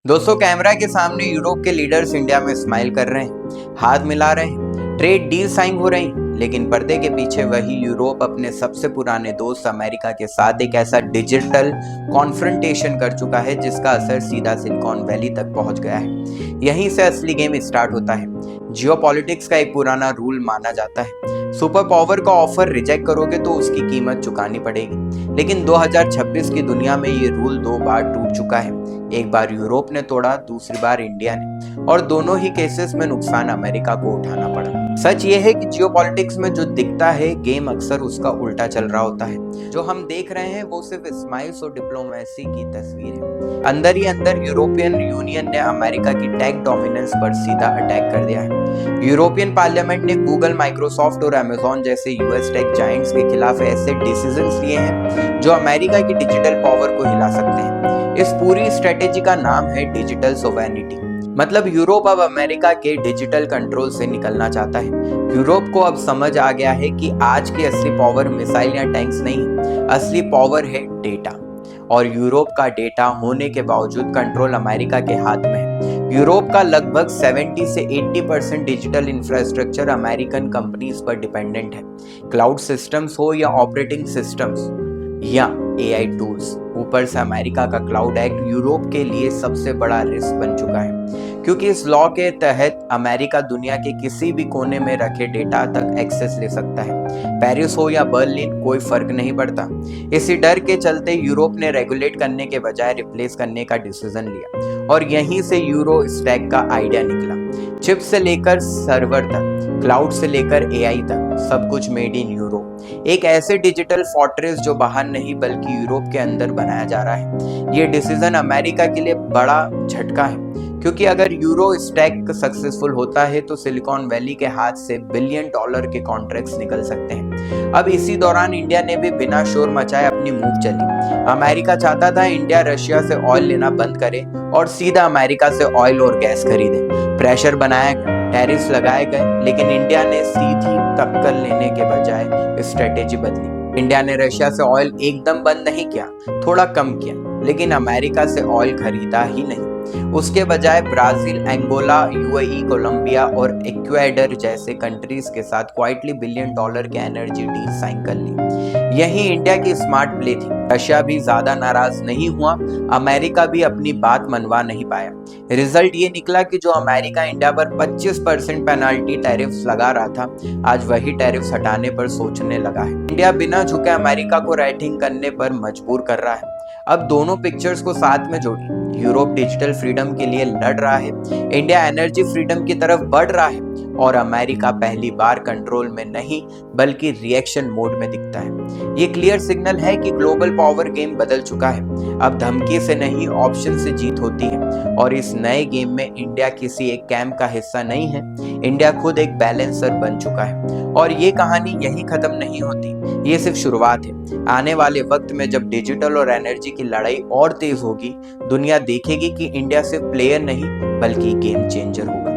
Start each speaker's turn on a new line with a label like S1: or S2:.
S1: दोस्तों कैमरा के सामने यूरोप के लीडर्स इंडिया में स्माइल कर रहे हैं, हाथ मिला रहे हैं, ट्रेड डील साइन हो रही, लेकिन पर्दे के पीछे वही यूरोप अपने सबसे पुराने दोस्त अमेरिका के साथ एक ऐसा डिजिटल कॉन्फ्रंटेशन कर चुका है जिसका असर सीधा सिलिकॉन वैली तक पहुंच गया है। यहीं से असली गेम स्टार्ट होता है। जियोपॉलिटिक्स का एक पुराना रूल माना जाता है, सुपर पावर का ऑफर रिजेक्ट करोगे तो उसकी कीमत चुकानी पड़ेगी। लेकिन 2026 की दुनिया में ये रूल 2 बार टूट चुका है। एक बार यूरोप ने तोड़ा, दूसरी बार इंडिया ने, और दोनों ही केसेस में नुकसान अमेरिका को उठाना पड़ा। सच ये है कि जियोपॉलिटिक्स में जो दिखता है गेम अक्सर उसका उल्टा चल रहा होता है। जो हम देख रहे हैं वो सिर्फ स्माइल्स और डिप्लोमेसी की तस्वीर है। अंदर ही अंदर यूरोपियन यूनियन ने अमेरिका की टेक डोमिनेंस पर सीधा अटैक कर दिया है। यूरोपियन पार्लियामेंट ने गूगल, माइक्रोसॉफ्ट और अमेजॉन जैसे यूएस टेक जायंट्स के खिलाफ ऐसे डिसीजंस लिए हैं जो अमेरिका की डिजिटल पावर को हिला सकते हैं। इस पूरी स्ट्रेटेजी का नाम है डिजिटल सोवेरेनिटी। मतलब यूरोप अब अमेरिका के डिजिटल कंट्रोल से निकलना चाहता है। यूरोप को अब समझ आ गया है कि आज की असली पावर मिसाइल या टैंक्स नहीं, असली पावर है डेटा। और यूरोप का डेटा होने के बावजूद कंट्रोल अमेरिका के हाथ में है। यूरोप का लगभग 70 से 80% डिजिटल इंफ्रास्ट्रक्चर अमेरिकन कंपनीज पर डिपेंडेंट है। क्लाउड सिस्टम्स हो या ऑपरेटिंग सिस्टम्स या एआई टूल्स। ऊपर से अमेरिका का क्लाउड एक्ट यूरोप के लिए सबसे बड़ा रिस्क बन चुका है, क्योंकि इस लॉ के तहत अमेरिका दुनिया के किसी भी कोने में रखे डेटा तक एक्सेस ले सकता है। पेरिस हो या बर्लिन, कोई फर्क नहीं पड़ता। इसी डर के चलते यूरोप ने रेगुलेट करने के बजाय रिप्लेस करने का डिसीजन लिया, और यहीं से यूरो स्टैक का आइडिया निकला। चिप से लेकर सर्वर तक, क्लाउड से लेकर एआई तक, सब कुछ मेड इन यूरोप। एक ऐसे डिजिटल फोर्ट्रेस जो बाहर नहीं बल्कि यूरोप के अंदर बनाया जा रहा है। ये डिसीजन अमेरिका के लिए बड़ा झटका है, क्योंकि अगर यूरो स्टैक सक्सेसफुल होता है तो सिलिकॉन वैली के हाथ से $बिलियन के कॉन्ट्रैक्ट्स निकल सकते हैं। अब इसी दौरान इंडिया ने भी बिना शोर मचाए अपनी मूव चली। अमेरिका चाहता था इंडिया रशिया से ऑयल लेना बंद करे और सीधा अमेरिका से ऑयल और गैस खरीदे। प्रेशर बनाया गया, टैरिफ्स लगाए गए, लेकिन इंडिया ने सीधी टक्कर लेने के बजाय स्ट्रेटेजी बदली। इंडिया ने रशिया से ऑयल एकदम बंद नहीं किया, थोड़ा कम किया, लेकिन अमेरिका से ऑयल खरीदा ही नहीं। उसके बजाय ब्राजील, अंगोला, यूएई, कोलंबिया और इक्वेडर जैसे कंट्रीज के साथ क्वाइटली $बिलियन के एनर्जी डील साइन कर ली। यही इंडिया की स्मार्ट प्ले थी। रशिया भी ज्यादा नाराज नहीं हुआ, अमेरिका भी अपनी बात मनवा नहीं पाया। रिजल्ट ये निकला कि जो अमेरिका इंडिया पर 25% पेनाल्टी टैरिफ्स लगा रहा था, आज वही टैरिफ्स हटाने पर सोचने लगा है। इंडिया बिना झुके अमेरिका को रेटिंग करने पर मजबूर कर रहा है। अब दोनों पिक्चर्स को साथ में जोड़िए। यूरोप डिजिटल फ्रीडम के लिए लड़ रहा है, इंडिया एनर्जी फ्रीडम की तरफ बढ़ रहा है, और अमेरिका पहली बार कंट्रोल में नहीं बल्कि रिएक्शन मोड में दिखता है। ये क्लियर सिग्नल है कि ग्लोबल पावर गेम बदल चुका है। अब धमकी से नहीं, ऑप्शन से जीत होती है, और इस नए गेम में इंडिया किसी एक कैंप का हिस्सा नहीं है। इंडिया खुद एक बैलेंसर बन चुका है, और ये कहानी यहीं खत्म नहीं होती, ये सिर्फ शुरुआत है। आने वाले वक्त में जब डिजिटल और एनर्जी की लड़ाई और तेज होगी, दुनिया देखेगी कि इंडिया सिर्फ प्लेयर नहीं बल्कि गेम चेंजर होगा।